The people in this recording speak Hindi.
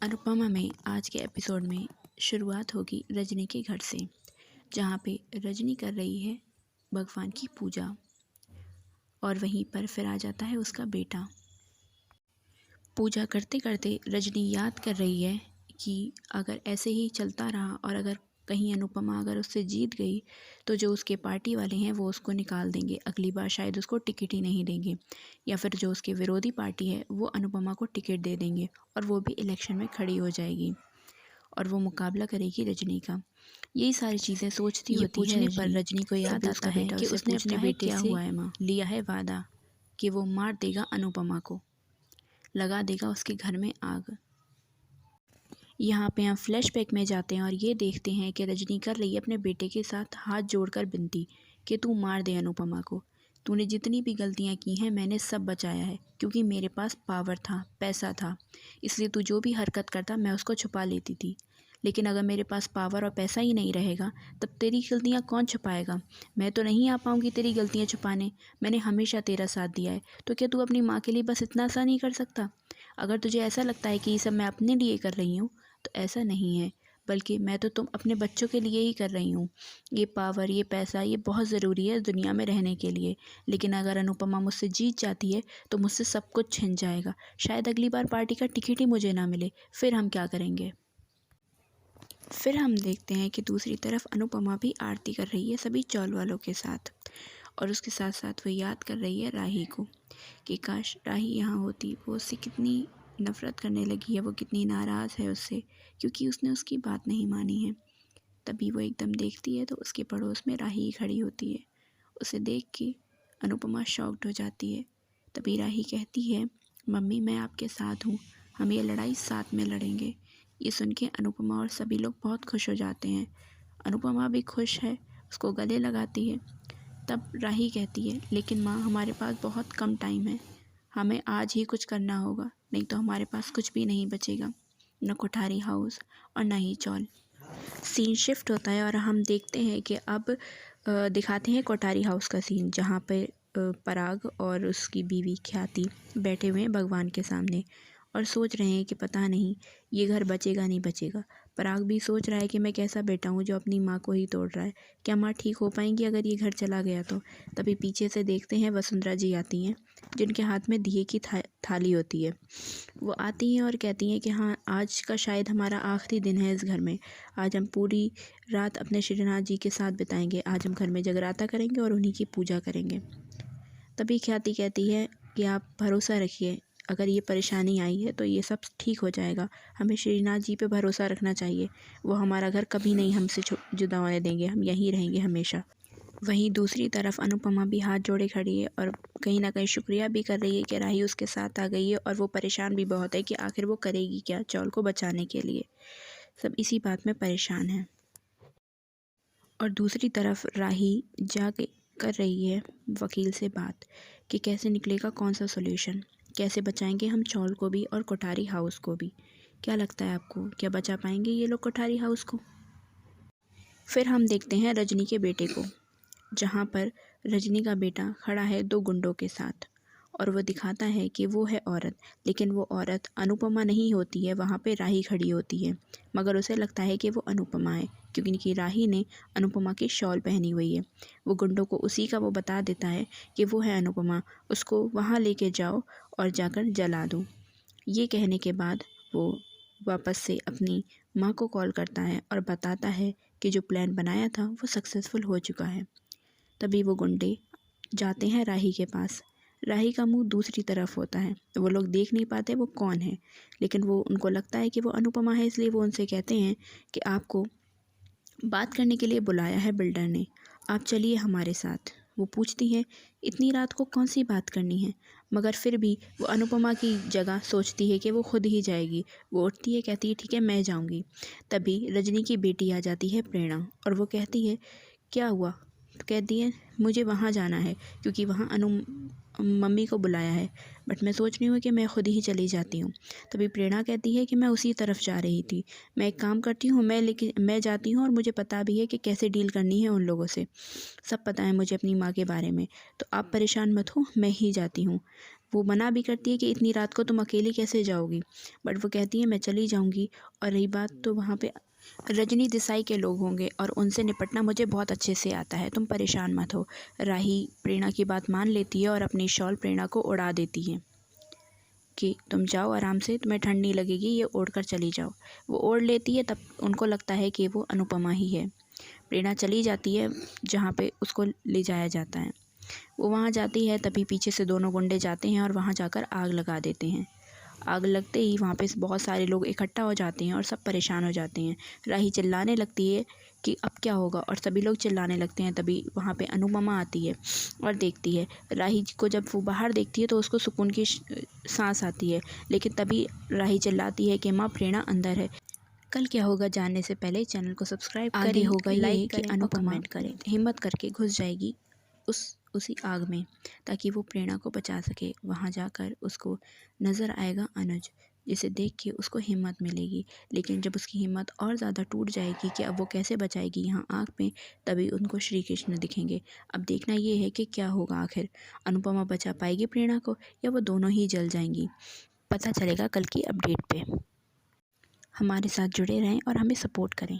अनुपमा में आज के एपिसोड में शुरुआत होगी रजनी के घर से, जहाँ पे रजनी कर रही है भगवान की पूजा और वहीं पर फिर आ जाता है उसका बेटा। पूजा करते करते रजनी याद कर रही है कि अगर ऐसे ही चलता रहा और अगर कहीं अनुपमा अगर उससे जीत गई तो जो उसके पार्टी वाले हैं वो उसको निकाल देंगे, अगली बार शायद उसको टिकट ही नहीं देंगे, या फिर जो उसके विरोधी पार्टी है वो अनुपमा को टिकट दे देंगे और वो भी इलेक्शन में खड़ी हो जाएगी और वो मुकाबला करेगी रजनी का। यही सारी चीज़ें सोचती होती है पर रजनी को याद आता है कि उसने अपने बेटे से लिया है वादा कि वो मार देगा अनुपमा को, लगा देगा उसके घर में आग। यहाँ पे हम फ्लैशबैक में जाते हैं और ये देखते हैं कि रजनी कर रही है अपने बेटे के साथ हाथ जोड़कर विनती कि तू मार दे अनुपमा को। तूने जितनी भी गलतियाँ की हैं मैंने सब बचाया है, क्योंकि मेरे पास पावर था, पैसा था, इसलिए तू जो भी हरकत करता मैं उसको छुपा लेती थी। लेकिन अगर मेरे पास पावर और पैसा ही नहीं रहेगा तब तेरी गलतियाँ कौन छुपाएगा? मैं तो नहीं आ पाऊँगी तेरी गलतियाँ छुपाने। मैंने हमेशा तेरा साथ दिया है, तो क्या तू अपनी माँ के लिए बस इतना सा नहीं कर सकता? अगर तुझे ऐसा लगता है कि ये सब मैं अपने लिए कर रही हूँ तो ऐसा नहीं है, बल्कि मैं तो तुम अपने बच्चों के लिए ही कर रही हूँ। ये पावर, ये पैसा, ये बहुत ज़रूरी है दुनिया में रहने के लिए, लेकिन अगर अनुपमा मुझसे जीत जाती है तो मुझसे सब कुछ छिन जाएगा। शायद अगली बार पार्टी का टिकट ही मुझे ना मिले, फिर हम क्या करेंगे? फिर हम देखते हैं कि दूसरी तरफ अनुपमा भी आरती कर रही है सभी चौल वालों के साथ, और उसके साथ साथ वो याद कर रही है राही को कि काश राही यहाँ होती। वो उससे कितनी नफ़रत करने लगी है, वो कितनी नाराज़ है उससे, क्योंकि उसने उसकी बात नहीं मानी है। तभी वो एकदम देखती है तो उसके पड़ोस में राही खड़ी होती है। उसे देख के अनुपमा शॉक्ड हो जाती है। तभी राही कहती है, मम्मी मैं आपके साथ हूँ, हम ये लड़ाई साथ में लड़ेंगे। ये सुन के अनुपमा और सभी लोग बहुत खुश हो जाते हैं। अनुपमा भी खुश है, उसको गले लगाती है। तब राही कहती है, लेकिन माँ हमारे पास बहुत कम टाइम है, हमें आज ही कुछ करना होगा, नहीं तो हमारे पास कुछ भी नहीं बचेगा, न कोठारी हाउस और न ही चौल। सीन शिफ्ट होता है और हम देखते हैं कि अब दिखाते हैं कोठारी हाउस का सीन, जहाँ पे पराग और उसकी बीवी ख्याति बैठे हुए हैं भगवान के सामने और सोच रहे हैं कि पता नहीं ये घर बचेगा नहीं बचेगा। पराग भी सोच रहा है कि मैं कैसा बेटा हूँ जो अपनी माँ को ही तोड़ रहा है, क्या माँ ठीक हो पाएंगी अगर ये घर चला गया तो? तभी पीछे से देखते हैं वसुंधरा जी आती हैं, जिनके हाथ में दिए की थाली होती है। वो आती हैं और कहती हैं कि हाँ आज का शायद हमारा आखिरी दिन है इस घर में, आज हम पूरी रात अपने श्रीनाथ जी के साथ बिताएंगे, आज हम घर में जगराता करेंगे और उन्हीं की पूजा करेंगे। तभी ख्याति कहती है कि आप भरोसा रखिए, अगर ये परेशानी आई है तो ये सब ठीक हो जाएगा, हमें श्रीनाथ जी पे भरोसा रखना चाहिए, वो हमारा घर कभी नहीं हमसे जुदा होने देंगे, हम यहीं रहेंगे हमेशा। वहीं दूसरी तरफ अनुपमा भी हाथ जोड़े खड़ी है और कहीं ना कहीं शुक्रिया भी कर रही है कि राही उसके साथ आ गई है, और वो परेशान भी बहुत है कि आखिर वो करेगी क्या चौल को बचाने के लिए। सब इसी बात में परेशान हैं। और दूसरी तरफ राही जाके कर रही है वकील से बात कि कैसे निकलेगा कौन सा सॉल्यूशन, कैसे बचाएंगे हम चौल को भी और कोठारी हाउस को भी। क्या लगता है आपको, क्या बचा पाएंगे ये लोग कोठारी हाउस को? फिर हम देखते हैं रजनी के बेटे को, जहाँ पर रजनी का बेटा खड़ा है दो गुंडों के साथ और वो दिखाता है कि वो है औरत, लेकिन वो औरत अनुपमा नहीं होती है, वहाँ पे राही खड़ी होती है, मगर उसे लगता है कि वो अनुपमा है क्योंकि राही ने अनुपमा की शॉल पहनी हुई है। वो गुंडों को उसी का वो बता देता है कि वो है अनुपमा, उसको वहाँ लेके जाओ और जाकर जला दो। ये कहने के बाद वो वापस से अपनी माँ को कॉल करता है और बताता है कि जो प्लान बनाया था वो सक्सेसफुल हो चुका है। तभी वो गुंडे जाते हैं राही के पास। राही का मुंह दूसरी तरफ होता है तो वो लोग देख नहीं पाते वो कौन है, लेकिन वो उनको लगता है कि वो अनुपमा है, इसलिए वो उनसे कहते हैं कि आपको बात करने के लिए बुलाया है बिल्डर ने, आप चलिए हमारे साथ। वो पूछती है इतनी रात को कौन सी बात करनी है, मगर फिर भी वो अनुपमा की जगह सोचती है कि वो खुद ही जाएगी। वो उठती है, कहती है ठीक है मैं जाऊंगी। तभी रजनी की बेटी आ जाती है प्रेरणा और वो कहती है क्या हुआ? तो कहती है मुझे वहाँ जाना है क्योंकि वहाँ मम्मी को बुलाया है, बट मैं सोच रही हूँ कि मैं खुद ही चली जाती हूँ। तभी प्रेरणा कहती है कि मैं उसी तरफ जा रही थी, मैं एक काम करती हूँ, मैं जाती हूँ और मुझे पता भी है कि कैसे डील करनी है उन लोगों से, सब पता है मुझे अपनी माँ के बारे में, तो आप परेशान मत हो, मैं ही जाती हूँ। वो मना भी करती है कि इतनी रात को तुम अकेली कैसे जाओगी, बट वो कहती है मैं चली जाऊंगी। और रही बात, तो वहाँ पे रजनी देसाई के लोग होंगे और उनसे निपटना मुझे बहुत अच्छे से आता है, तुम परेशान मत हो। राही प्रेरणा की बात मान लेती है और अपनी शॉल प्रेरणा को उड़ा देती है कि तुम जाओ आराम से, तुम्हें ठंड नहीं लगेगी, ये ओढ़ कर चली जाओ। वो ओढ़ लेती है, तब उनको लगता है कि वो अनुपमा ही है। प्रेरणा चली जाती है जहाँ पे उसको ले जाया जाता है। वो वहाँ जाती है, तभी पीछे से दोनों गुंडे जाते हैं और वहाँ जाकर आग लगा देते हैं। आग लगते ही वहाँ पे बहुत सारे लोग इकट्ठा हो जाते हैं और सब परेशान हो जाते हैं। राही चिल्लाने लगती है कि अब क्या होगा, और सभी लोग चिल्लाने लगते हैं। तभी वहाँ पे अनुपमा आती है और देखती है राही को। जब वो बाहर देखती है तो उसको सुकून की सांस आती है, लेकिन तभी राही चिल्लाती है कि माँ, प्रेरणा अंदर है। कल क्या होगा जानने से पहले चैनल को सब्सक्राइब करें। आगे होगा ये कि अनुपमा हिम्मत करके घुस जाएगी उसी आग में, ताकि वो प्रेरणा को बचा सके। वहाँ जाकर उसको नज़र आएगा अनुज, जिसे देख के उसको हिम्मत मिलेगी। लेकिन जब उसकी हिम्मत और ज़्यादा टूट जाएगी कि अब वो कैसे बचाएगी यहाँ आग में, तभी उनको श्री कृष्ण दिखेंगे। अब देखना ये है कि क्या होगा, आखिर अनुपमा बचा पाएगी प्रेरणा को या वो दोनों ही जल जाएंगी। पता चलेगा कल की अपडेट पे। हमारे साथ जुड़े रहें और हमें सपोर्ट करें।